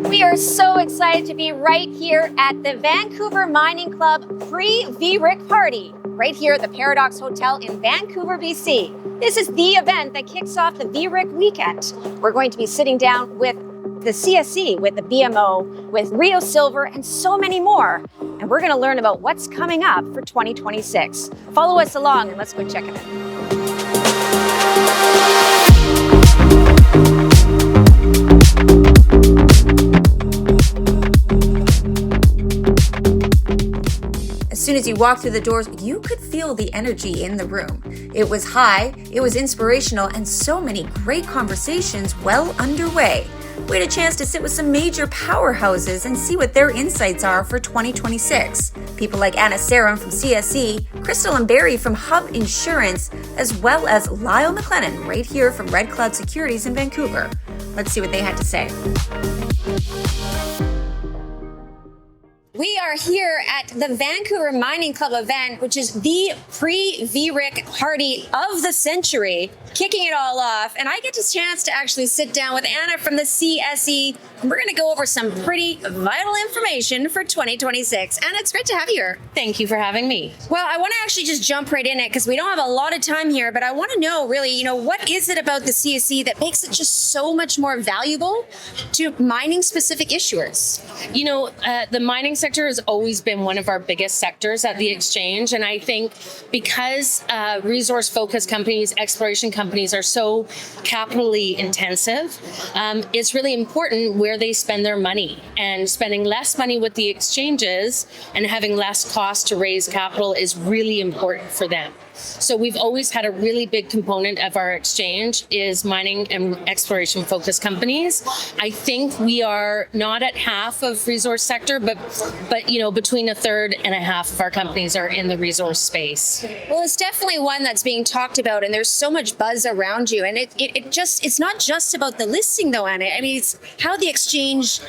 We are so excited to be right here at the Vancouver Mining Club pre-VRIC party, right here at the Paradox Hotel in Vancouver, BC. This is the event that kicks off the VRIC weekend. We're going to be sitting down with the CSC, with the BMO, with Rio Silver, and so many more. And we're going to learn about what's coming up for 2026. Follow us along and let's go check it out. As soon as you walked through the doors, you could feel the energy in the room. It was high, it was inspirational, and so many great conversations well underway. We had a chance to sit with some major powerhouses and see what their insights are for 2026. People like Anna Sarum from CSC, Crystal and Barry from Hub Insurance, as well as Lyle McLennan right here from Red Cloud Securities in Vancouver. Let's see what they had to say. We are here at the Vancouver Mining Club event, which is the pre-VRIC party of the century, kicking it all off. And I get a chance to actually sit down with Anna from the CSE. And we're going to go over some pretty vital information for 2026. Anna, it's great to have you here. Thank you for having me. Well, I want to actually just jump right in it because we don't have a lot of time here, but I want to know really, what is it about the CSE that makes it just so much more valuable to mining specific issuers? The mining sector has always been one of our biggest sectors at the exchange. And I think because resource-focused companies, exploration companies are so capitally intensive, it's really important where they spend their money. And spending less money with the exchanges and having less cost to raise capital is really important for them. So we've always had a really big component of our exchange is mining and exploration focused companies. I think we are not at half of resource sector, but between a third and a half of our companies are in the resource space. Well, it's definitely one that's being talked about, and there's so much buzz around you. And it's not just about the listing though, Anna. I mean, it's how the exchange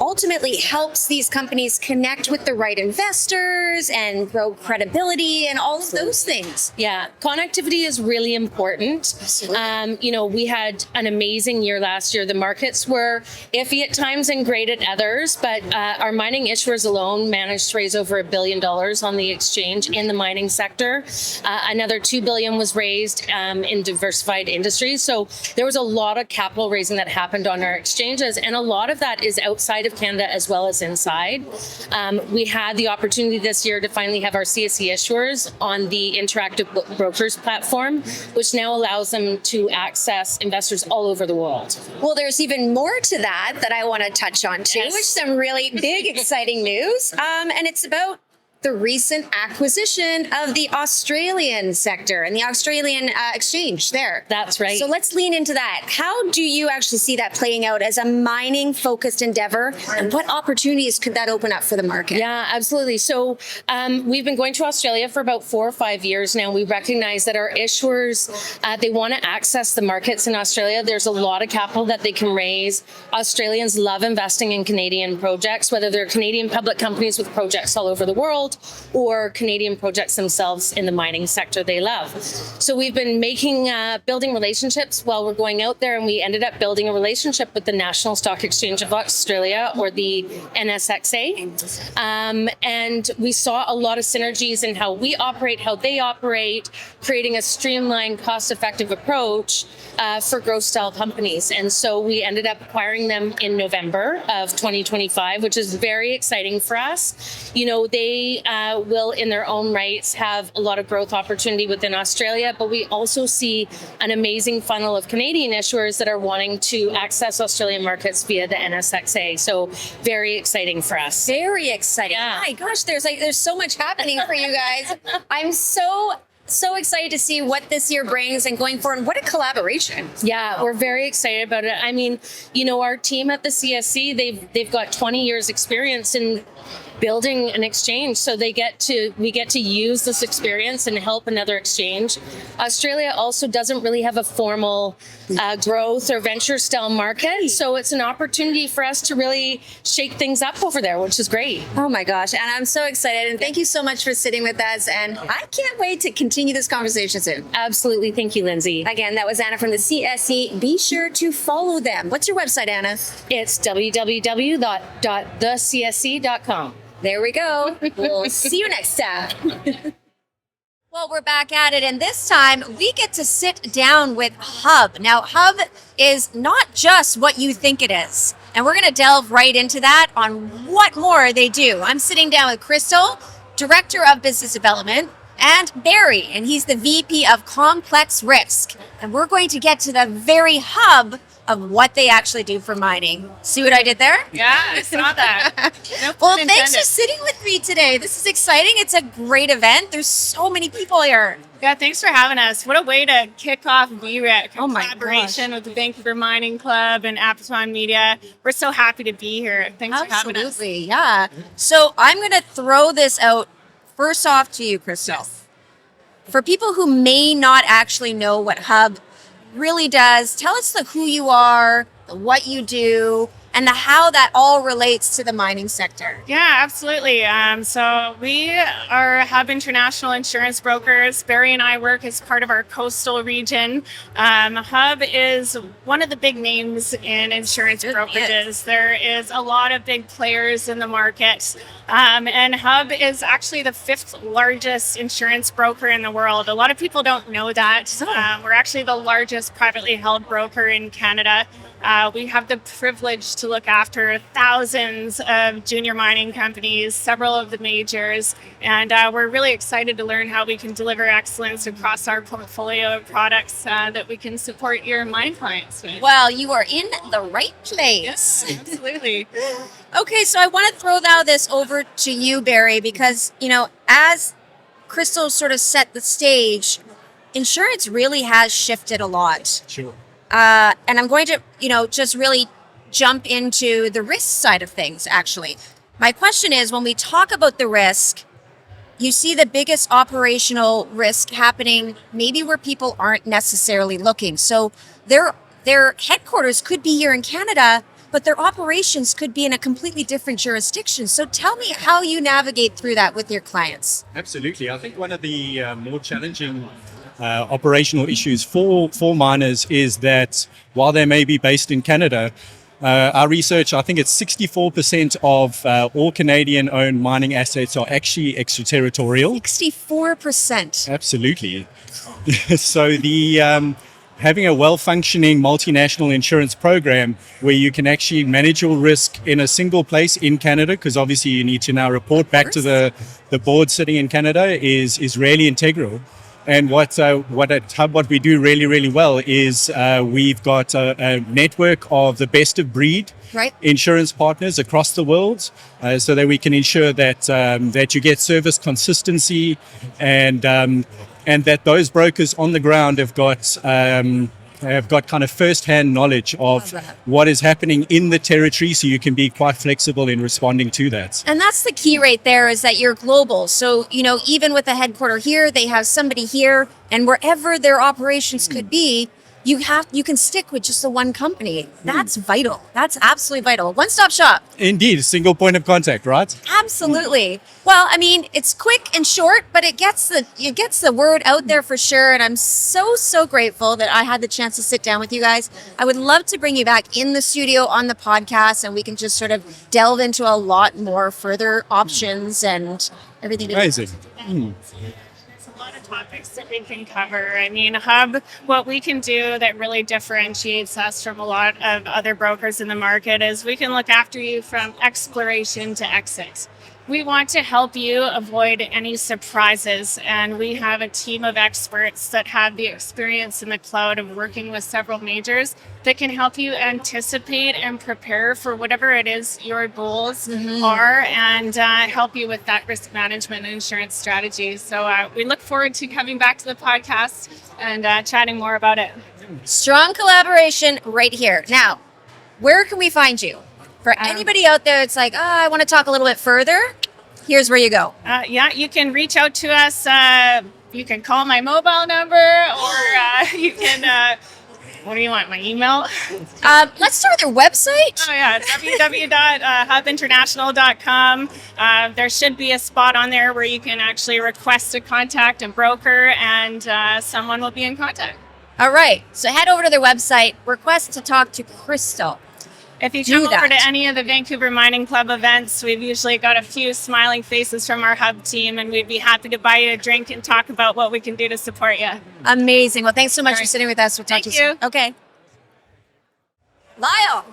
ultimately helps these companies connect with the right investors and grow credibility and all of those things. Yeah, connectivity is really important. We had an amazing year last year. The markets were iffy at times and great at others, but our mining issuers alone managed to raise over $1 billion on the exchange in the mining sector. Another $2 billion was raised in diversified industries. So there was a lot of capital raising that happened on our exchanges, and a lot of that is outside of Canada as well as inside. We had the opportunity this year to finally have our CSE issuers on the Interactive Brokers platform, which now allows them to access investors all over the world. Well, there's even more to that I want to touch on too, Yes. which is some really big, exciting news. And it's about the recent acquisition of the Australian sector and the Australian exchange there. That's right. So let's lean into that. How do you actually see that playing out as a mining-focused endeavor, and what opportunities could that open up for the market? Yeah, absolutely. So we've been going to Australia for about 4 or 5 years now. We recognize that our issuers, they want to access the markets in Australia. There's a lot of capital that they can raise. Australians love investing in Canadian projects, whether they're Canadian public companies with projects all over the world or Canadian projects themselves in the mining sector they love. So we've been building relationships while we're going out there, and we ended up building a relationship with the National Stock Exchange of Australia, or the NSXA. And we saw a lot of synergies in how we operate, how they operate, creating a streamlined, cost-effective approach for growth style companies. And so we ended up acquiring them in November of 2025, which is very exciting for us. They will in their own rights have a lot of growth opportunity within Australia, but we also see an amazing funnel of Canadian issuers that are wanting to access Australian markets via the NSXA. So very exciting for us. Very exciting. Yeah. My gosh, there's so much happening for you guys. I'm so excited to see what this year brings and going forward. What a collaboration. Yeah, we're very excited about it. I mean, our team at the CSC, they've got 20 years experience in building an exchange, so we get to use this experience and help another exchange. Australia also doesn't really have a formal growth or venture style market, so it's an opportunity for us to really shake things up over there, which is great. Oh my gosh, and I'm so excited, and thank you so much for sitting with us, and I can't wait to continue continue this conversation soon. Absolutely. Thank you, Lindsay. Again, that was Anna from the CSE. Be sure to follow them. What's your website, Anna? It's www.thecsc.com. There we go. We'll see you next time. Well, we're back at it, and this time we get to sit down with Hub. Now, Hub is not just what you think it is, and we're going to delve right into that on what more they do. I'm sitting down with Crystal, Director of Business Development, and Barry, and he's the VP of Complex Risk. And we're going to get to the very hub of what they actually do for mining. See what I did there? Yeah, I saw that. No Well, pun thanks for intended. sitting with me today. This is exciting. It's a great event. There's so many people here. Yeah, thanks for having us. What a way to kick off VRIC, Oh my collaboration with the Vancouver Mining Club and Apaton Media. We're so happy to be here. Thanks for having us. Absolutely, yeah. So I'm going to throw this out first off to you, Crystal. For people who may not actually know what Hub really does, tell us the who you are, the what you do, and the how that all relates to the mining sector. Yeah, absolutely. So we are Hub International Insurance Brokers. Barry and I work as part of our coastal region. Hub is one of the big names in insurance brokerages. There is a lot of big players in the market. And Hub is actually the 5th largest insurance broker in the world. A lot of people don't know that. We're actually the largest privately held broker in Canada. We have the privilege to look after thousands of junior mining companies, several of the majors, and we're really excited to learn how we can deliver excellence across our portfolio of products that we can support your mining clients with. Well, you are in the right place. Yes, absolutely. Okay, so I want to throw now this over to you, Barry, because, as Crystal sort of set the stage, insurance really has shifted a lot. Sure. And I'm going to, just really jump into the risk side of things, actually. My question is, when we talk about the risk, you see the biggest operational risk happening maybe where people aren't necessarily looking. So their headquarters could be here in Canada, but their operations could be in a completely different jurisdiction. So tell me how you navigate through that with your clients. Absolutely. I think one of the more challenging operational issues for miners is that while they may be based in Canada, our research, I think it's 64% of all Canadian-owned mining assets are actually extraterritorial. 64%. Absolutely. So the having a well-functioning multinational insurance program where you can actually manage your risk in a single place in Canada, because obviously you need to now report back to the board sitting in Canada, is really integral. And what at Hub, what we do really, really well is we've got a network of the best of breed insurance partners across the world, so that we can ensure that that you get service consistency, and that those brokers on the ground have got kind of first-hand knowledge of what is happening in the territory, so you can be quite flexible in responding to that. And that's the key right there, is that you're global. So, even with the headquarter here, they have somebody here, and wherever their operations could be, you can stick with just the one company. That's vital. That's absolutely vital. One-stop shop. Indeed, single point of contact, right? Absolutely. Well, I mean, it's quick and short, but it gets the word out there for sure. And I'm so grateful that I had the chance to sit down with you guys. I would love to bring you back in the studio on the podcast, and we can just sort of delve into a lot more further options and everything. Amazing. A lot of topics that we can cover. I mean, Hub, what we can do that really differentiates us from a lot of other brokers in the market is we can look after you from exploration to exit. We want to help you avoid any surprises, and we have a team of experts that have the experience in the cloud of working with several majors that can help you anticipate and prepare for whatever it is your goals are, and help you with that risk management and insurance strategy. So we look forward to coming back to the podcast and chatting more about it. Strong collaboration right here. Now, where can we find you? For anybody out there that's like, I want to talk a little bit further, here's where you go. Yeah, you can reach out to us. You can call my mobile number, or you can What do you want? My email? Let's start with their website. Oh yeah, www.hubinternational.com. There should be a spot on there where you can actually request to contact a broker, and someone will be in contact. All right. So head over to their website, request to talk to Crystal. If you Do come over that. to any of the Vancouver Mining Club events, we've usually got a few smiling faces from our hub team, and we'd be happy to buy you a drink and talk about what we can do to support you. Amazing. Well, thanks so much All for right. sitting with us. We'll talk to Thank you you. soon. Okay. Lyle.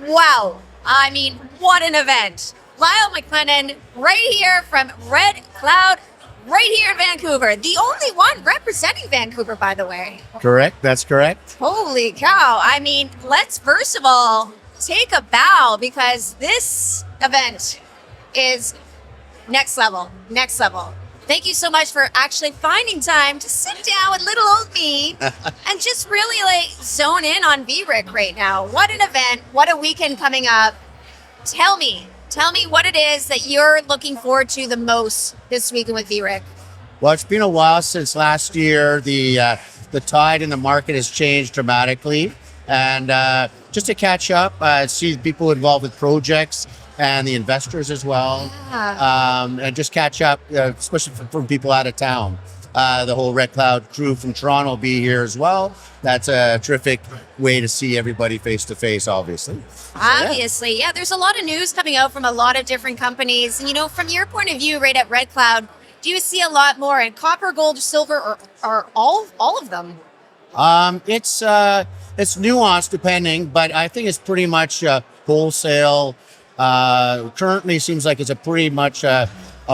Wow. I mean, what an event. Lyle McLennan, right here from Red Cloud, right here in Vancouver. The only one representing Vancouver, by the way. Correct. That's correct. Holy cow. I mean, let's first of all take a bow because this event is next level. Next level. Thank you so much for actually finding time to sit down with little old me and just really like zone in on VRIC right now. What an event. What a weekend coming up. Tell me what it is that you're looking forward to the most this weekend with VRIC. Well, it's been a while since last year. The tide in the market has changed dramatically, and just to catch up, see people involved with projects and the investors as well, and just catch up, especially from people out of town. The whole Red Cloud crew from Toronto will be here as well. That's a terrific way to see everybody face to face, obviously. Obviously, yeah, there's a lot of news coming out from a lot of different companies. And, you know, from your point of view, right at Red Cloud, do you see a lot more in copper, gold, silver, or all of them? It's nuanced depending, but I think it's pretty much wholesale. Currently seems like it's a pretty much a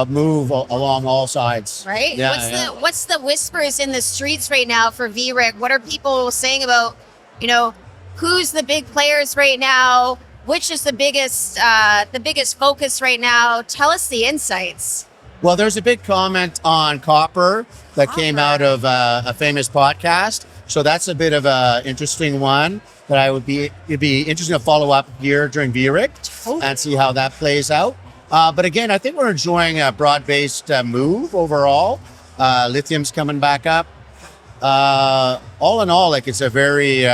move along all sides. Right? Yeah, What's the whispers in the streets right now for VRIC? What are people saying about, you know, who's the big players right now? Which is the biggest focus right now? Tell us the insights. Well, there's a big comment on copper that came out of a famous podcast. So that's a bit of a interesting one that it'd be interesting to follow up here during VRIC and see how that plays out. But again, I think we're enjoying a broad-based move overall. Lithium's coming back up. All in all, like it's a very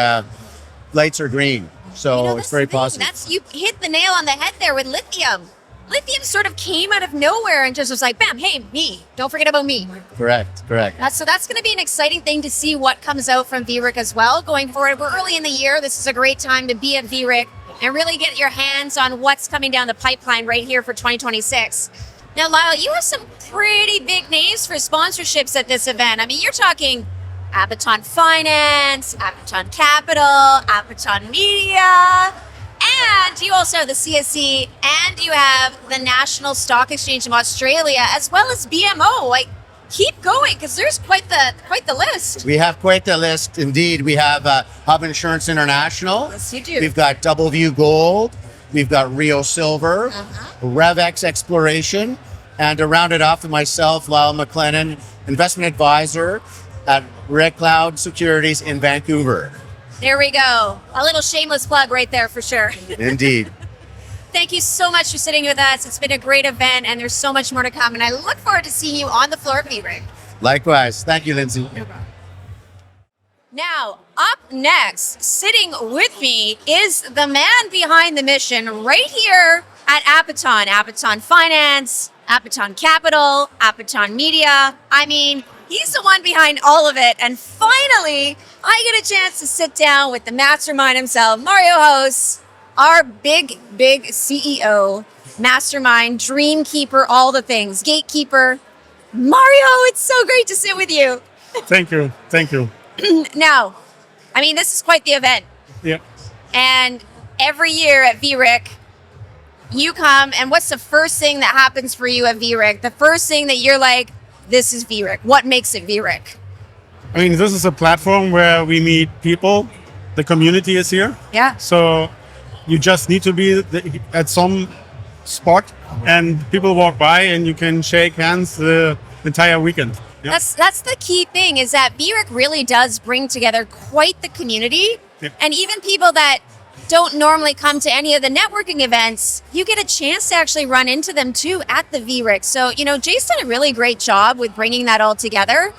lights are green, so You know, it's that's very the thing. positive. You hit the nail on the head there with lithium. Lithium sort of came out of nowhere and just was like, bam, hey, me. Don't forget about me. Correct. So that's going to be an exciting thing to see what comes out from VRIC as well going forward. We're early in the year. This is a great time to be at VRIC and really get your hands on what's coming down the pipeline right here for 2026. Now, Lyle, you have some pretty big names for sponsorships at this event. I mean, you're talking Apaton Finance, Apaton Capital, Apaton Media, and you also have the CSC, and you have the National Stock Exchange of Australia, as well as BMO. Like, keep going, because there's quite the list. We have quite the list. Indeed, we have Hub Insurance International. Yes, you do. We've got Double View Gold. We've got Rio Silver, RevX Exploration, and to round it off with myself, Lyle McLennan, investment advisor at Red Cloud Securities in Vancouver. There we go. A little shameless plug right there for sure. Indeed. Thank you so much for sitting with us. It's been a great event, and there's so much more to come. And I look forward to seeing you on the floor of VRIC. Likewise. Thank you, Lindsay. Now, up next, sitting with me is the man behind the mission right here at Apaton. Apaton Finance, Apaton Capital, Apaton Media. I mean, he's the one behind all of it. And finally, I get a chance to sit down with the mastermind himself, Mario Host, our big CEO, mastermind, dream keeper, all the things, gatekeeper. Mario, it's so great to sit with you. Thank you. Now, I mean, this is quite the event. Yeah. And every year at VRIC, you come, and what's the first thing that happens for you at VRIC? The first thing that you're like, this is VRIC. What makes it VRIC? I mean, this is a platform where we meet people. The community is here. Yeah. So you just need to be at some spot and people walk by and you can shake hands the entire weekend. Yeah. That's the key thing, is that VRIC really does bring together quite the community. Yeah. And even people that don't normally come to any of the networking events, you get a chance to actually run into them too at the VRIC. So, you know, Jay's done a really great job with bringing that all together.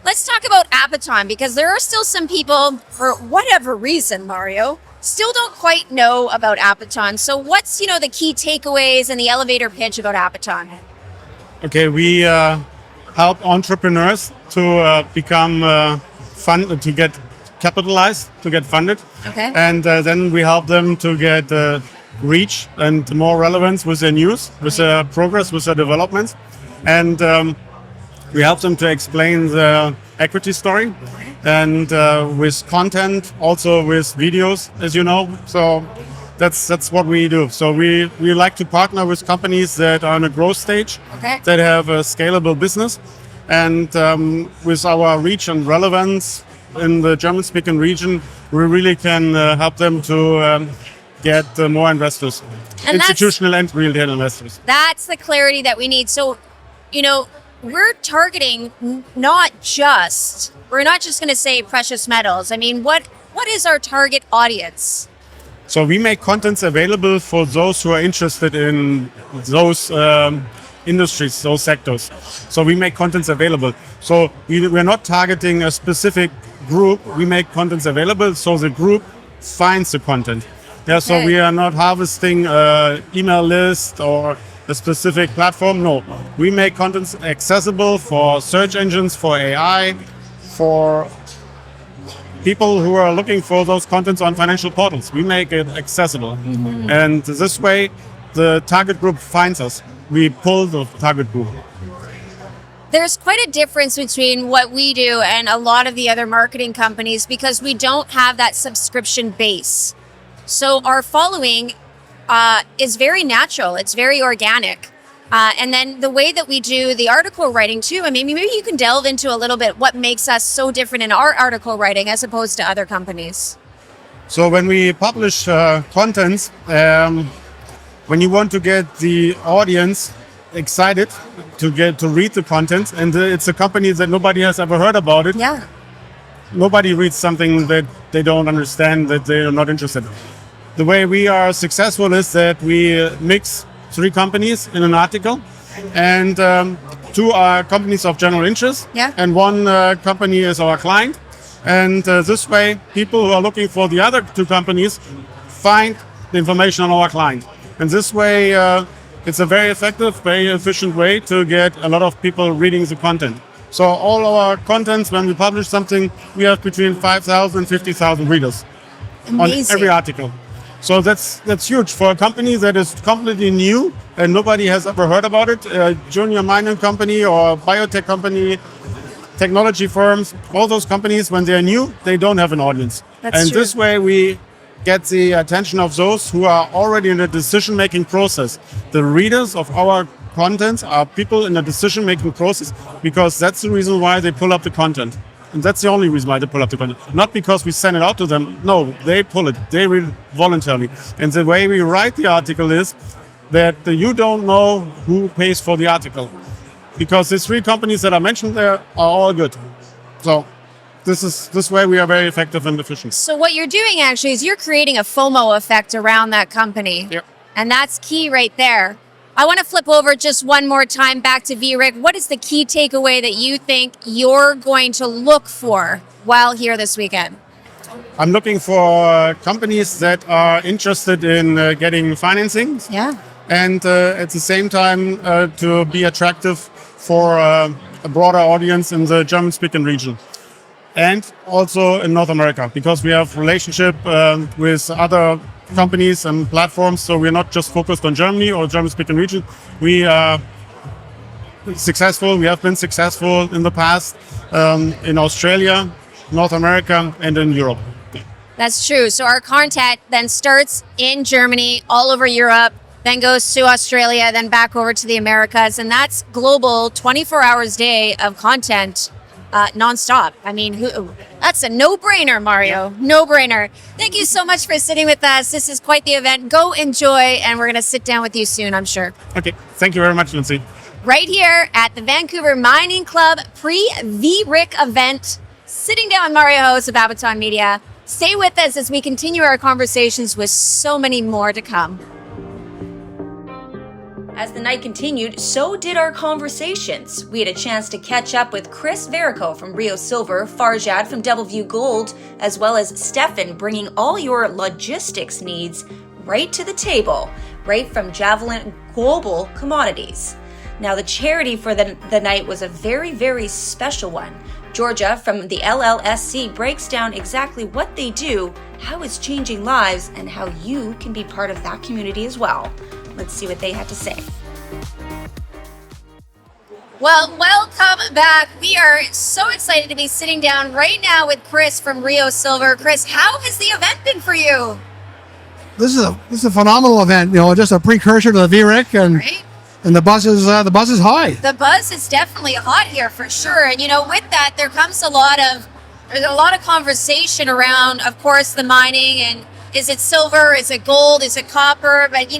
Let's talk about Apaton, because there are still some people, for whatever reason, Mario, still don't quite know about Apaton. So what's, the key takeaways and the elevator pitch about Apaton? Okay, we help entrepreneurs to become to get capitalized, to get funded. Okay. And then we help them to get reach and more relevance with their news, with their progress, with their developments. And we help them to explain the equity story and with content, also with videos, as you know. So that's what we do. So we like to partner with companies that are in a growth stage, Okay. that have a scalable business. And with our reach and relevance in the German-speaking region, we really can help them to get more investors, And institutional and retail investors. That's the clarity that we need. So, we're targeting we're not just going to say precious metals. I mean, what is our target audience? So we make contents available for those who are interested in those industries, those sectors. So we make contents available. So we're not targeting a specific group. We make contents available so the group finds the content. Yeah, so Okay. we are not harvesting email list or a specific platform. No, we make contents accessible for search engines, for AI, for people who are looking for those contents on financial portals. We make it accessible. And this way, the target group finds us. We pull the target group. There's quite a difference between what we do and a lot of the other marketing companies, because we don't have that subscription base. So our following is very natural. It's very organic. And then the way that we do the article writing too, I mean, maybe you can delve into a little bit what makes us so different in our article writing as opposed to other companies. So when we publish contents, when you want to get the audience excited to read the content, and it's a company that nobody has ever heard about it, Yeah. nobody reads something that they don't understand, that they are not interested in. The way we are successful is that we mix 3 companies in an article, and 2 are companies of general interest, Yeah. and 1 company is our client. And this way, people who are looking for the other 2 companies find the information on our client. And this way, it's a very effective, very efficient way to get a lot of people reading the content. So all our contents, when we publish something, we have between 5,000 and 50,000 readers on Amazing. every article. So that's huge for a company that is completely new and nobody has ever heard about it. A junior mining company or biotech company, technology firms, all those companies, when they're new, they don't have an audience. That's and true. this way we get the attention of those who are already in the decision-making process. The readers of our contents are people in the decision-making process, because that's the reason why they pull up the content. And that's the only reason why they pull up the content. Not because we send it out to them. No, they pull it. They read it voluntarily. And the way we write the article is that you don't know who pays for the article, because these 3 companies that I mentioned there are all good. So this way we are very effective and efficient. So what you're doing actually is you're creating a FOMO effect around that company. Yep. And that's key right there. I want to flip over just one more time back to VRIC. What is the key takeaway that you think you're going to look for while here this weekend? I'm looking for companies that are interested in getting financing, Yeah. and at the same time to be attractive for a broader audience in the German-speaking region. And also in North America, because we have relationship with other companies and platforms. So we're not just focused on Germany or German-speaking region. We are successful. We have been successful in the past in Australia, North America, and in Europe. That's true. So our content then starts in Germany, all over Europe, then goes to Australia, then back over to the Americas. And that's global 24 hours a day of content nonstop. I mean, that's a no-brainer, Mario. No-brainer. Thank you so much for sitting with us. This is quite the event. Go enjoy, and we're going to sit down with you soon, I'm sure. Okay, thank you very much, Lindsay. Right here at the Vancouver Mining Club pre-VRIC event, sitting down with Mario Host of Apaton Media. Stay with us as we continue our conversations with so many more to come. As the night continued, so did our conversations. We had a chance to catch up with Chris Verico from Rio Silver, Farjad from Doubleview Gold, as well as Stefan bringing all your logistics needs right to the table, right from Javelin Global Commodities. Now, the charity for the night was a very, very special one. Georgia from the LLSC breaks down exactly what they do, how it's changing lives, and how you can be part of that community as well. Let's see what they had to say. Well, welcome back. We are so excited to be sitting down right now with Chris from Rio Silver. Chris, how has the event been for you? This is a phenomenal event. Just a precursor to the VRIC, and Right? and the buzz is high. The buzz is definitely hot here for sure. And with that, there comes a lot of conversation around, of course, the mining and is it silver, is it gold, is it copper? But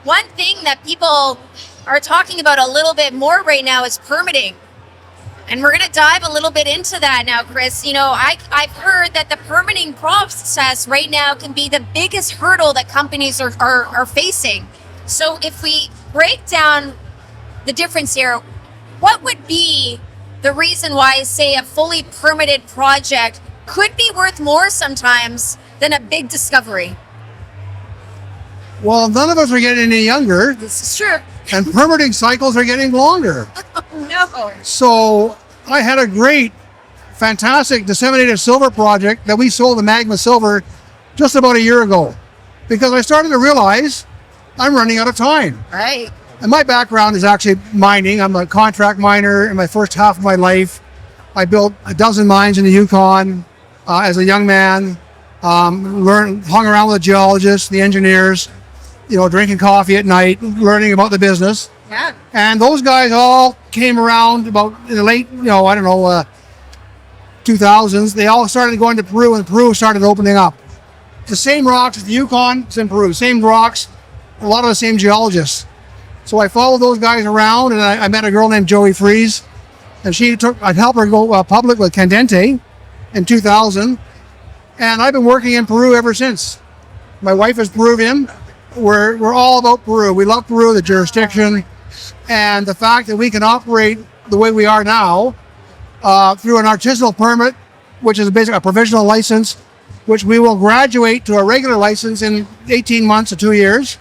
one thing that people are talking about a little bit more right now is permitting. And we're going to dive a little bit into that now, Chris. I've heard that the permitting process right now can be the biggest hurdle that companies are facing. So if we break down the difference here, what would be the reason why, say, a fully permitted project could be worth more sometimes than a big discovery? Well, none of us are getting any younger, This is true. and permitting cycles are getting longer. No. So I had a great, fantastic disseminated silver project that we sold to Magma Silver just about a year ago, because I started to realize I'm running out of time. Right. And my background is actually mining. I'm a contract miner in my first half of my life. I built a dozen mines in the Yukon as a young man. Hung around with the geologists, the engineers, drinking coffee at night, learning about the business. Yeah. And those guys all came around about in the late, 2000s. They all started going to Peru, and Peru started opening up. The same rocks as the Yukon, it's in Peru. Same rocks, a lot of the same geologists. So I followed those guys around, and I met a girl named Joey Fries, and I'd help her go public with Candente in 2000. And I've been working in Peru ever since. My wife is Peruvian. We're all about Peru. We love Peru, the jurisdiction, and the fact that we can operate the way we are now through an artisanal permit, which is basically a provisional license, which we will graduate to a regular license in 18 months to 2 years.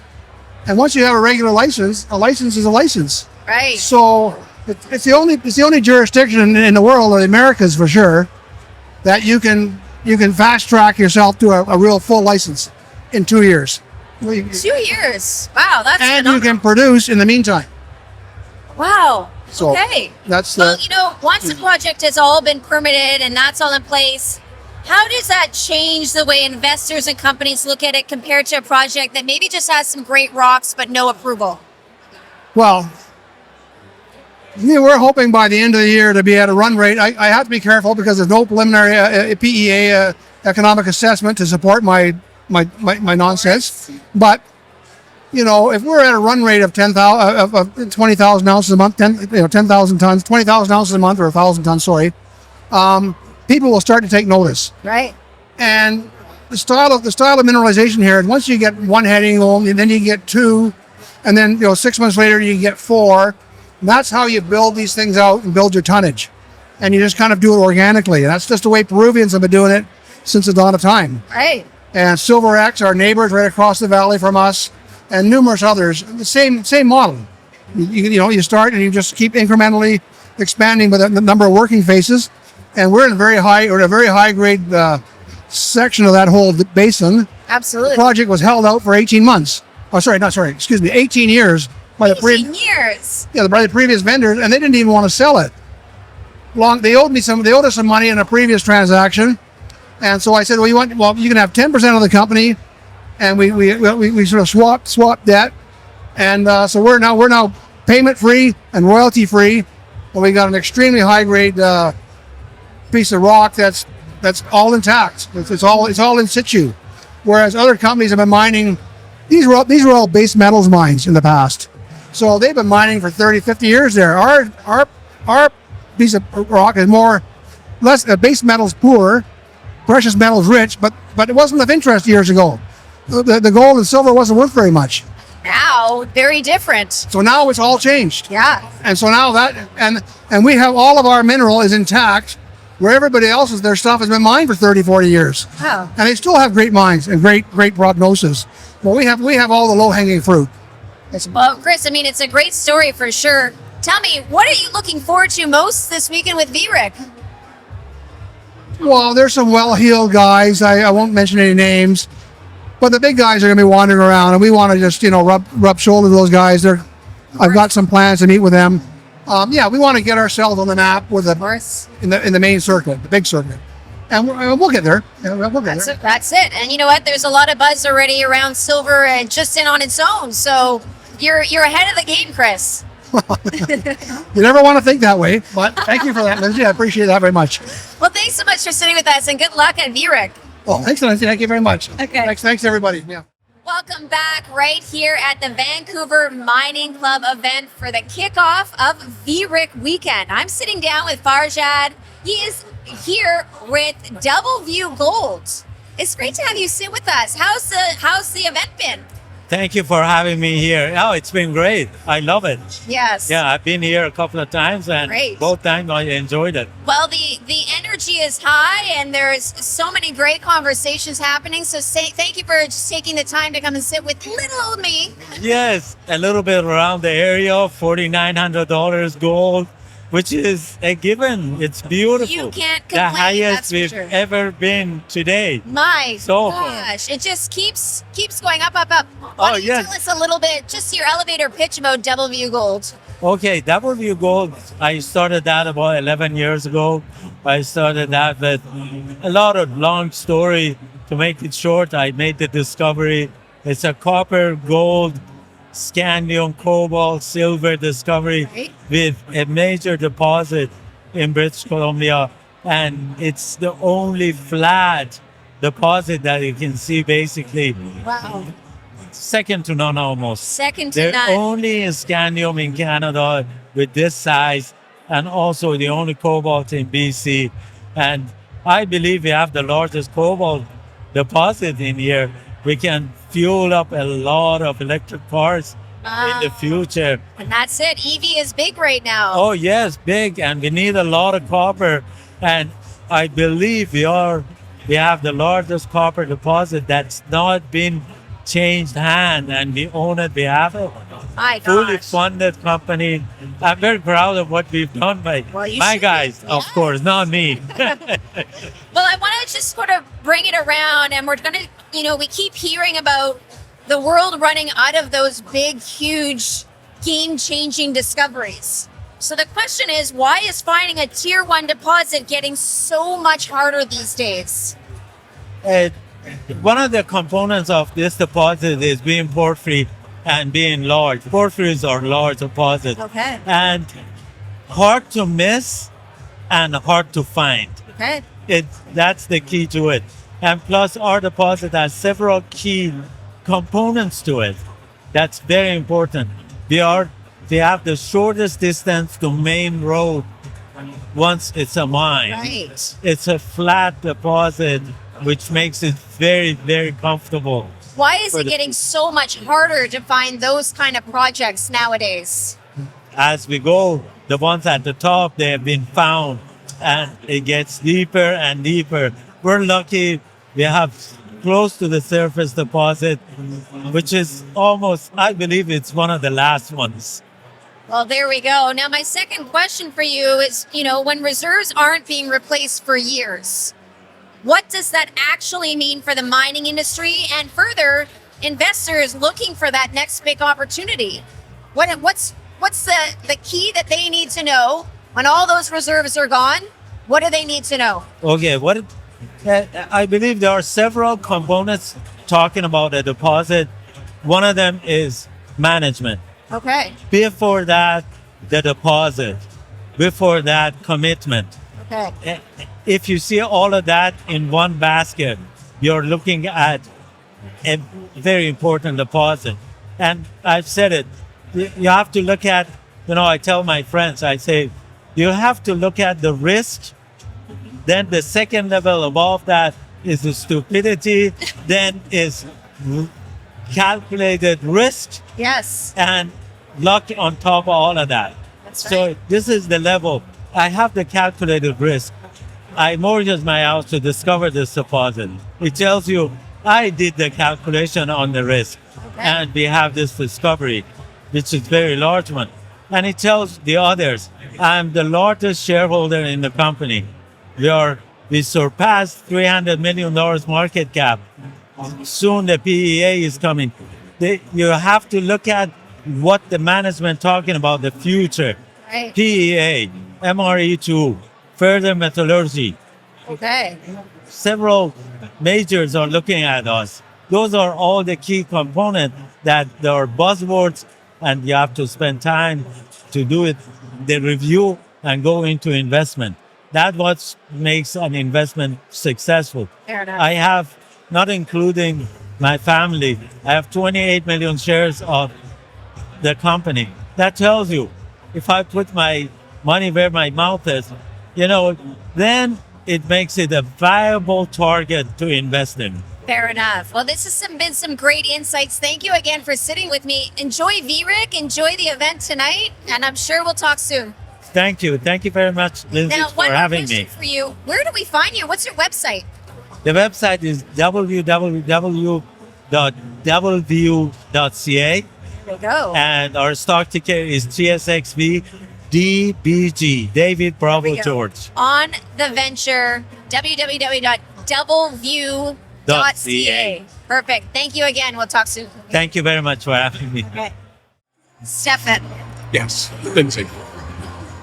And once you have a regular license, a license is a license. Right. So it's the only jurisdiction in the world, or the Americas for sure, that you can fast track yourself to a real full license in 2 years. 2 years. Wow, that's And phenomenal. you can produce in the meantime. Wow. So Okay. that's Well, once the project has all been permitted and that's all in place, how does that change the way investors and companies look at it compared to a project that maybe just has some great rocks but no approval? well. We're hoping by the end of the year to be at a run rate. I have to be careful because there's no preliminary PEA economic assessment to support my nonsense. But if we're at a run rate of 20,000 ounces a month, 10,000 tons, 20,000 ounces a month, or 1,000 tons, sorry, people will start to take notice. Right. And the style of mineralization here, once you get one heading hole, then you get two, and then 6 months later you get four. And that's how you build these things out and build your tonnage. And you just kind of do it organically. And that's just the way Peruvians have been doing it since the dawn of time. Right. And SilverX, our neighbors right across the valley from us, and numerous others, the same model. You start and you just keep incrementally expanding with the number of working faces. And we're in a very high grade section of that whole basin. Absolutely. The project was held out for 18 months. 18 years. By the 18 years. by the previous vendors, and they didn't even want to sell it. They owed us some money in a previous transaction, and so I said, you can have 10% of the company, and we sort of swapped debt, and so we're now payment free and royalty free, and we got an extremely high grade piece of rock that's all intact. It's all in situ, whereas other companies have been mining. These were all base metals mines in the past. So they've been mining for 30, 50 years there. Our piece of rock is less base metals poor, precious metals rich, but it wasn't of interest years ago. The gold and silver wasn't worth very much. now very different. So now it's all changed. Yeah. And so now and we have all of our mineral is intact, where everybody else's, their stuff has been mined for 30, 40 years. Oh. And they still have great mines and great prognosis. But we have all the low-hanging fruit. Well, Chris, I mean, it's a great story for sure. Tell me, what are you looking forward to most this weekend with VRIC? Well, there's some well-heeled guys. I won't mention any names, but the big guys are going to be wandering around, and we want to just rub shoulders with those guys. I've got some plans to meet with them. We want to get ourselves on the map with in the main circuit, the big circuit, and we'll get there. Yeah, we'll get there. That's it. And you know what? There's a lot of buzz already around silver and just in on its own. So you're ahead of the game, Chris. You never want to think that way, but thank you for that, Lindsay. I appreciate that very much. Well, thanks so much for sitting with us, and good luck at VRIC. Well, thanks, Lindsay. Thank you very much. Okay. Thanks, everybody. Yeah. Welcome back right here at the Vancouver Mining Club event for the kickoff of VRIC weekend. I'm sitting down with Farjad. He is here with Double View Gold. It's great to have you sit with us. How's the event been? Thank you for having me here. Oh, it's been great. I love it. Yes. Yeah, I've been here a couple of times and Great. both times I enjoyed it. Well, the energy is high and there's so many great conversations happening. So thank you for just taking the time to come and sit with little old me. Yes, a little bit around the area, $4,900 gold, which is a given. It's beautiful. You can't the complain, highest that's for we've sure. ever been today. My So far. gosh, it just keeps going up. Why Oh, don't you yes. tell us a little bit, just your elevator pitch about Double View Gold? Okay, W Gold, I started that about 11 years ago. I started that with a lot of long story. To make it short, I made the discovery. It's a copper, gold, scandium, cobalt, silver discovery Right. with a major deposit in British Columbia. And it's the only flat deposit that you can see basically. Wow. Second to none almost. Second to There none. only is scandium in Canada with this size, and also the only cobalt in BC. And I believe we have the largest cobalt deposit in here. We can fuel up a lot of electric cars in the future. And that's it. EV is big right now. Oh yes, big, and we need a lot of copper. And I believe we have the largest copper deposit that's not been changed hand, and we own it. We have it. My Fully gosh. funded company. I'm very proud of what we've done by Well, you my should be. guys, of Yeah. course, not me. Well, I want to just sort of bring it around, and we're going to, we keep hearing about the world running out of those big, huge, game-changing discoveries. So the question is, why is finding a tier 1 deposit getting so much harder these days? One of the components of this deposit is being porphyry and being large. Porphyries are large deposits. Okay. And hard to miss and hard to find. Okay. That's the key to it. And plus our deposit has several key components to it. That's very important. We have the shortest distance to main road once it's a mine. Right. It's a flat deposit, which makes it very, very comfortable. Why is For it the- getting so much harder to find those kind of projects nowadays? As we go, the ones at the top, they have been found, and it gets deeper and deeper. We're lucky we have close to the surface deposit, which is almost, I believe it's one of the last ones. Well, there we go. Now, my second question for you is, when reserves aren't being replaced for years, what does that actually mean for the mining industry and further investors looking for that next big opportunity? What's the key that they need to know when all those reserves are gone? What do they need to know? Okay, I believe there are several components talking about a deposit. One of them is management. Okay. Before that, the deposit. Before that, commitment. Okay. If you see all of that in one basket, you're looking at a very important deposit. And I've said it, you have to look at, I tell my friends, I say, you have to look at the risk. Then the second level above that is the stupidity. Then is calculated risk Yes. and luck on top of all of that. That's So right. this is the level. I have the calculated risk. I mortgaged my house to discover this deposit. It tells you I did the calculation on the risk, and we have this discovery, which is very large one. And it tells the others, I'm the largest shareholder in the company. We surpassed $300 million market cap. Soon the PEA is coming. You have to look at what the management talking about the future. Right. PEA, MRE2, further metallurgy. Okay. Several majors are looking at us. Those are all the key components that are buzzwords, and you have to spend time to do it, the review, and go into investment. That's what makes an investment successful. Fair enough. I have, not including my family, I have 28 million shares of the company. That tells you, if I put my money where my mouth is, then it makes it a viable target to invest in. Fair enough. Well, this has been some great insights. Thank you again for sitting with me. Enjoy VRIC, enjoy the event tonight, and I'm sure we'll talk soon. Thank you. Thank you very much, Lindsay, Now, for one more having question me. for you. Where do we find you? What's your website? The website is www.doubleview.ca, There you go. and our stock ticker is TSXV DBG, David Bravo There we go. George. On the venture, www.doubleview.ca. Perfect. Thank you again. We'll talk soon. Thank you very much for having me. Okay. Stefan, Yes, Lindsay.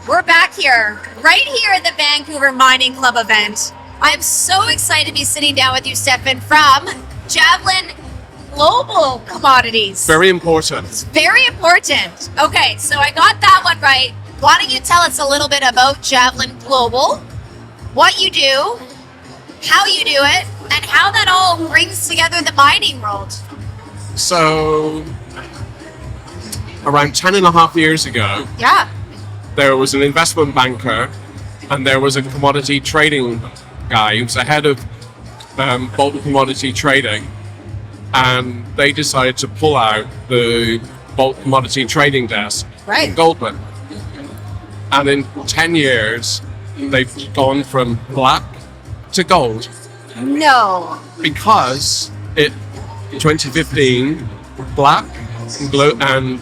we're back here, right here at the Vancouver Mining Club event. I'm so excited to be sitting down with you, Stefan, from Javelin Global Commodities. Very important. Very important. Okay, so I got that one right. Why don't you tell us a little bit about Javelin Global, what you do, how you do it, and how that all brings together the mining world? So, around 10 and a half years ago, Yeah. there was an investment banker and there was a commodity trading guy who was the head of bulk commodity trading. And they decided to pull out the bulk commodity trading desk Right. in Goldman. And in 10 years, they've gone from black to gold. No. Because in 2015, black and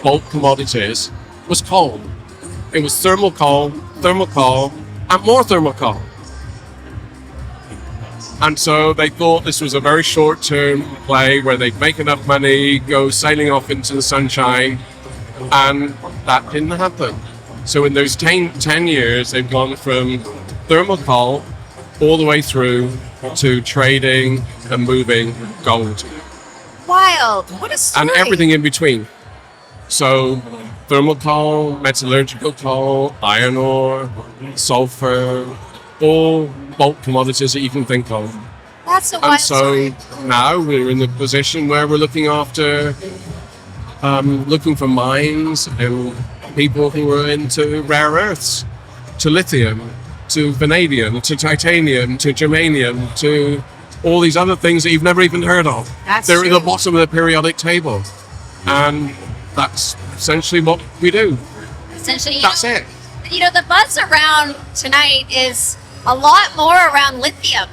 bulk commodities was coal. It was thermal coal, and more thermal coal. And so they thought this was a very short-term play where they'd make enough money, go sailing off into the sunshine, and that didn't happen. So in those 10 years, they've gone from thermal coal all the way through to trading and moving gold Wild. What a story. and everything in between. So thermal coal, metallurgical coal, iron ore, sulfur, all bulk commodities that you can think of. That's a And wild so story. now we're in the position where we're looking after, looking for mines and people who are into rare earths, to lithium, to vanadium, to titanium, to germanium, to all these other things that you've never even heard of. That's They're at the true. bottom of the periodic table. And that's essentially what we do. Essentially, That's it. You know, the buzz around tonight is a lot more around lithium.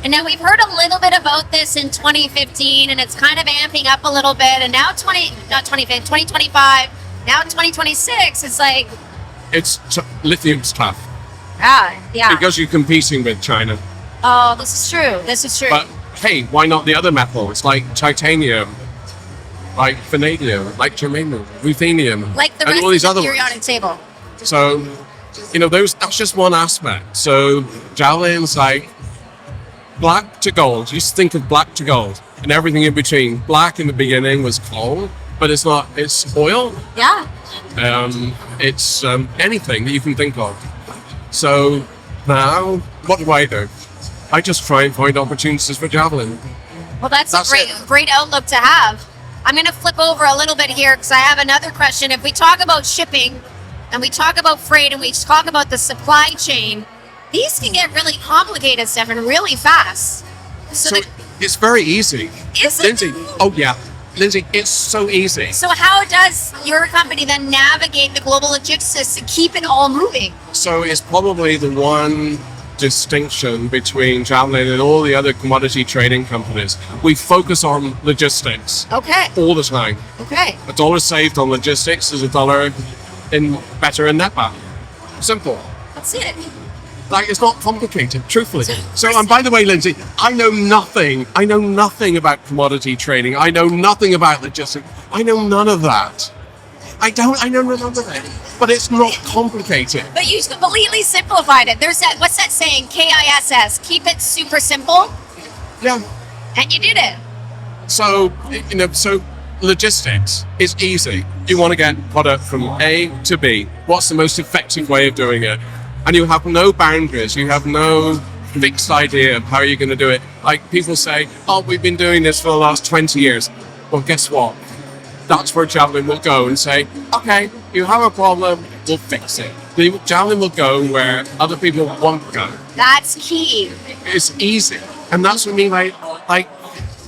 And now we've heard a little bit about this in 2015, and it's kind of amping up a little bit. And now 2025, now 2026, it's like, Lithium's tough yeah. because you're competing with China. Oh, this is true. This is true. But hey, why not the other metals like titanium, like vanadium, like germanium, ruthenium, like the and rest all these of the other periodic ones? table. So, that's just one aspect. So Javelin's like black to gold. You just think of black to gold and everything in between. Black in the beginning was coal, but it's not. It's oil. Yeah. It's anything that you can think of. So now, what do? I just try and find opportunities for Javelin. Well, that's That's a great outlook to have. I'm going to flip over a little bit here because I have another question. If we talk about shipping and we talk about freight and we talk about the supply chain, these can get really complicated, Stefan, really fast. So, It's very easy. Is it? Lindsay, oh yeah. Lindsay, it's so easy. So how does your company then navigate the global logistics to keep it all moving? So it's probably the one distinction between Javelin and all the other commodity trading companies. We focus on logistics Okay. all the time. Okay. A dollar saved on logistics is a dollar in better in netback. Simple. That's it. Like, it's not complicated, truthfully. So, and by the way, Lindsay, I know nothing about commodity trading. I know nothing about logistics. I know none of that. I know none of it. But it's not complicated. But you completely simplified it. There's that, what's that saying? KISS, keep it super simple. Yeah. And you did it. So, so logistics is easy. You want to get product from A to B. What's the most effective way of doing it? And you have no boundaries. You have no fixed idea of how you're going to do it. Like people say, oh, we've been doing this for the last 20 years. Well, guess what? That's where Javelin will go and say, okay, you have a problem, we'll fix it. Javelin will go where other people won't go. That's key. It's easy. And that's what I mean, like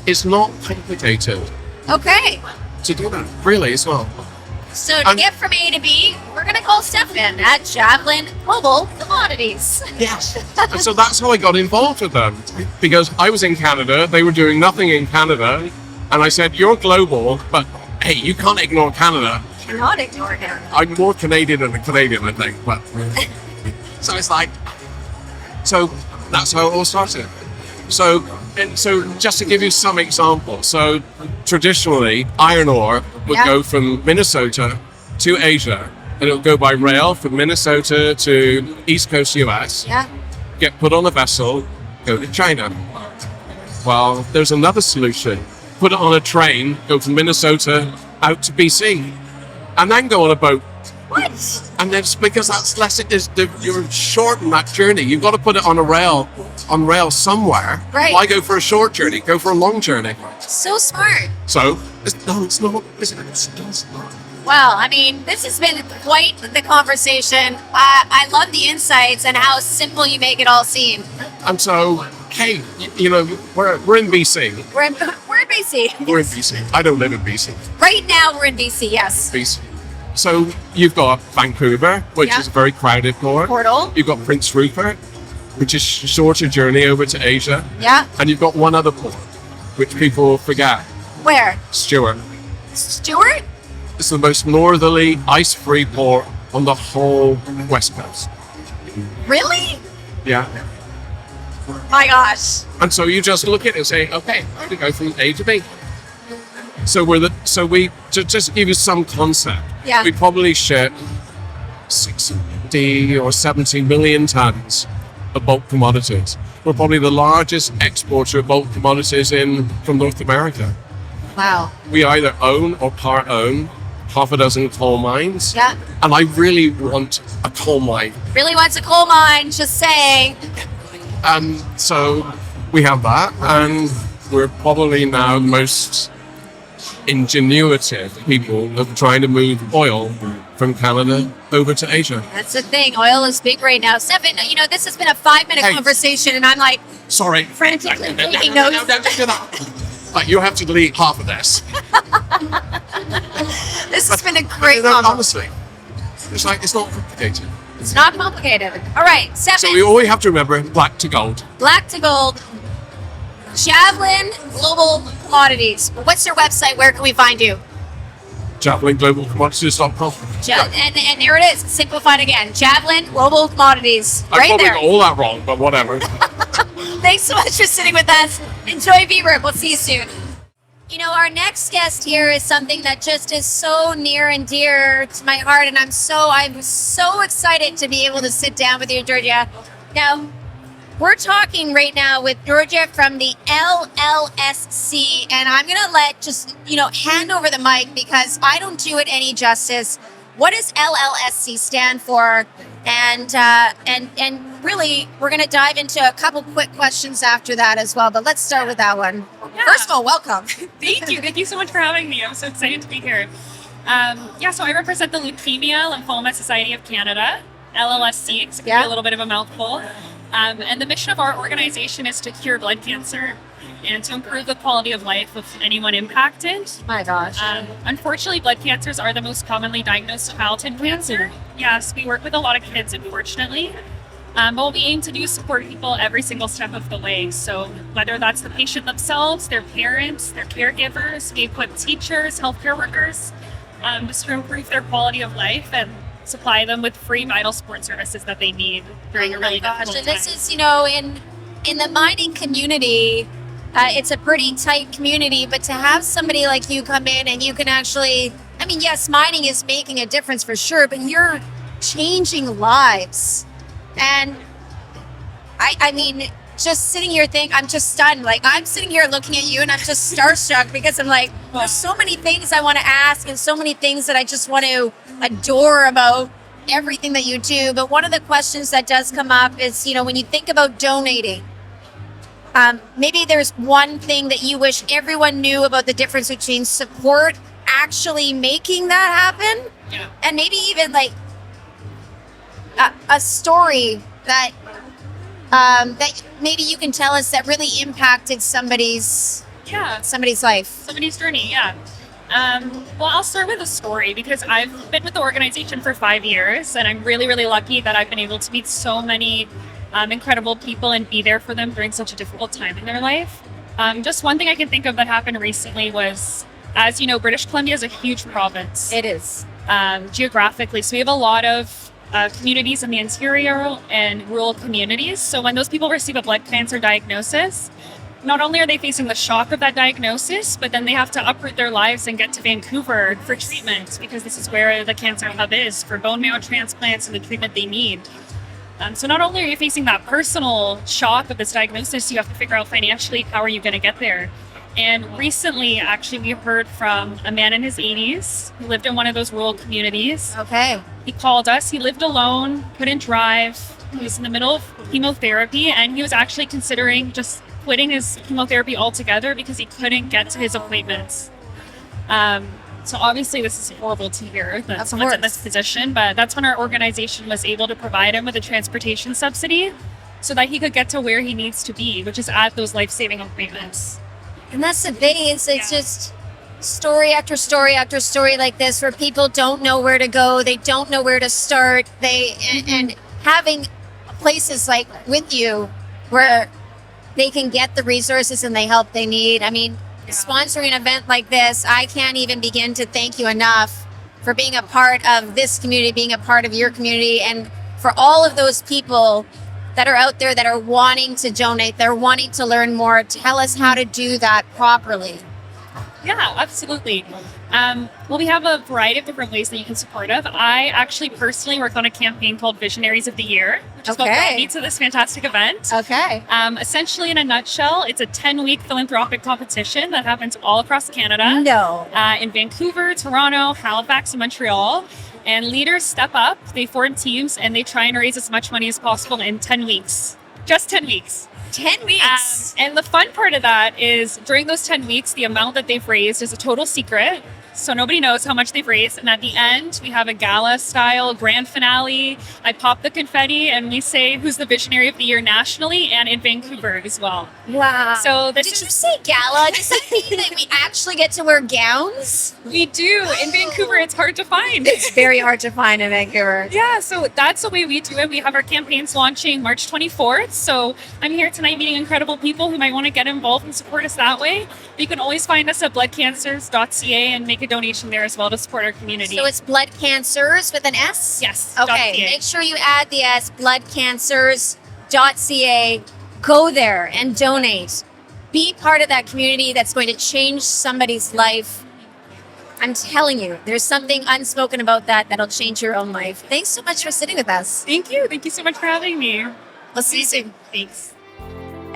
it's not complicated Okay. to do that. Really, it's not. So to get from A to B, we're going to call Stefan at Javelin Global Commodities. Yes. And so that's how I got involved with them. Because I was in Canada, they were doing nothing in Canada, and I said, you're global, but hey, you can't ignore Canada. Cannot ignore him. I'm more Canadian than a Canadian, I think. But so it's like, so that's how it all started. So just to give you some examples, so traditionally iron ore would go from Minnesota to Asia, and it would go by rail from Minnesota to East Coast US, get put on a vessel, go to China. Well, there's another solution. Put it on a train, go from Minnesota out to BC, and then go on a boat. What? And then because that's less, you're shorten that journey. You've got to put it on a rail, somewhere. Right. Why go for a short journey? Go for a long journey. So smart. So it's not. It's not. Well, I mean, this has been quite the conversation. I love the insights and how simple you make it all seem. And so, hey, we're in BC. We're in BC. We're in BC. I don't live in BC. Right now, we're in BC. Yes. BC. So you've got Vancouver, which is a very crowded port. Portal. You've got Prince Rupert, which is a shorter journey over to Asia. Yeah. And you've got one other port, which people forget. Where? Stewart. Stewart? It's the most northerly, ice-free port on the whole west coast. Really? Yeah. My gosh. And so you just look at it and say, okay, I'm going to go from A to B. So we to just give you some concept. Yeah. We probably ship 60 or 70 million tons of bulk commodities. We're probably the largest exporter of bulk commodities from North America. Wow. We either own or part own half a dozen coal mines. Yeah. And I really want a coal mine. Really wants a coal mine, just saying. And so we have that, and we're probably now the most ingenuitive people of trying to move oil from Canada over to Asia. That's the thing. Oil is big right now. Stefan, this has been a 5-minute conversation, and I'm like, sorry, frantically taking notes. No, don't do that. Like, you have to delete half of this. This has been a great conversation. convo. Honestly, it's not complicated. It's not complicated. All right, Stefan. So we always have to remember black to gold. Black to gold. Javelin Global Commodities. What's your website? Where can we find you? JavelinGlobalCommodities.com. And there it is. Simplified again. Javelin Global Commodities. I Right probably there. got all that wrong, but whatever. Thanks so much for sitting with us. Enjoy VRIC. We'll see you soon. Our next guest here is something that just is so near and dear to my heart, and I'm so excited to be able to sit down with you, Georgia. Now, we're talking right now with Georgia from the LLSC, and I'm gonna hand over the mic because I don't do it any justice. What does LLSC stand for? And really, we're going to dive into a couple quick questions after that as well. But let's start with that one. Yeah. First of all, welcome. Thank you. Thank you so much for having me. I'm so excited to be here. So I represent the Leukemia Lymphoma Society of Canada, LLSC. It's a little bit of a mouthful. And the mission of our organization is to cure blood cancer. and to improve the quality of life of anyone impacted. My gosh. Unfortunately, blood cancers are the most commonly diagnosed childhood cancer. Yes, we work with a lot of kids, unfortunately. But what we aim to do is support people every single step of the way. So whether that's the patient themselves, their parents, their caregivers, we equip teachers, healthcare workers, just to improve their quality of life and supply them with free vital support services that they need during a really difficult time. And this is, in the mining community, it's a pretty tight community, but to have somebody like you come in and you can actually, yes, mining is making a difference for sure, but you're changing lives. And I mean, just sitting here I'm just stunned. Like, I'm sitting here looking at you and I'm just starstruck because I'm like, there's so many things I want to ask and so many things that I just want to adore about everything that you do. But one of the questions that does come up is, when you think about donating, maybe there's one thing that you wish everyone knew about the difference between support actually making that happen, and maybe even like a story that that maybe you can tell us that really impacted somebody's life. Somebody's journey, yeah. Well, I'll start with a story because I've been with the organization for 5 years, and I'm really, really lucky that I've been able to meet so many incredible people and be there for them during such a difficult time in their life. Just one thing I can think of that happened recently was, as you know, British Columbia is a huge province. It is. Geographically. So we have a lot of communities in the interior and rural communities. So when those people receive a blood cancer diagnosis, not only are they facing the shock of that diagnosis, but then they have to uproot their lives and get to Vancouver for treatment because this is where the cancer hub is for bone marrow transplants and the treatment they need. So not only are you facing that personal shock of this diagnosis, you have to figure out financially how are you going to get there. And recently, actually, we heard from a man in his 80s who lived in one of those rural communities. Okay. He called us. He lived alone, couldn't drive. He was in the middle of chemotherapy, and he was actually considering just quitting his chemotherapy altogether because he couldn't get to his appointments. So obviously, this is horrible to hear that someone's in this position, but that's when our organization was able to provide him with a transportation subsidy so that he could get to where he needs to be, which is at those life-saving appointments. And that's the thing, it's just story after story after story like this where people don't know where to go, they don't know where to start, and having places like with you where they can get the resources and the help they need. Sponsoring an event like this, I can't even begin to thank you enough for being a part of this community, being a part of your community, and for all of those people that are out there that are wanting to donate, they're wanting to learn more. Tell us how to do that properly. Yeah, absolutely. Well, we have a variety of different ways that you can support us. I actually personally work on a campaign called Visionaries of the Year, which is what brought me to this fantastic event. Okay. Essentially, in a nutshell, it's a 10-week philanthropic competition that happens all across Canada. No. In Vancouver, Toronto, Halifax, and Montreal. And leaders step up, they form teams, and they try and raise as much money as possible in 10 weeks. Just 10 weeks. 10 weeks. And the fun part of that is during those 10 weeks, the amount that they've raised is a total secret. So nobody knows how much they've raised. And at the end, we have a gala-style grand finale. I pop the confetti and we say who's the Visionary of the Year nationally and in Vancouver as well. Wow. So Did you say gala? Does that mean that we actually get to wear gowns? We do. In Vancouver, it's hard to find. It's very hard to find in Vancouver. Yeah, so that's the way we do it. We have our campaigns launching March 24th. So I'm here tonight meeting incredible people who might want to get involved and support us that way. But you can always find us at bloodcancers.ca and make a donation there as well to support our community. So it's Blood Cancers with an S? Yes. Okay, make sure you add the S, bloodcancers.ca. Go there and donate. Be part of that community that's going to change somebody's life. I'm telling you, there's something unspoken about that that'll change your own life. Thanks so much for sitting with us. Thank you. Thank you so much for having me. We'll see you soon. Thanks.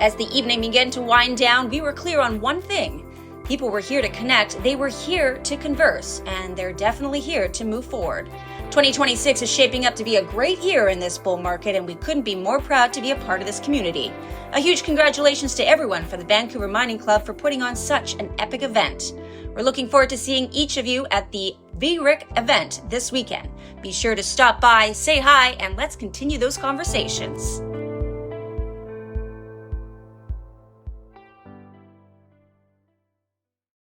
As the evening began to wind down, we were clear on one thing. People were here to connect, they were here to converse, and they're definitely here to move forward. 2026 is shaping up to be a great year in this bull market, and we couldn't be more proud to be a part of this community. A huge congratulations to everyone from the Vancouver Mining Club for putting on such an epic event. We're looking forward to seeing each of you at the VRIC event this weekend. Be sure to stop by, say hi, and let's continue those conversations.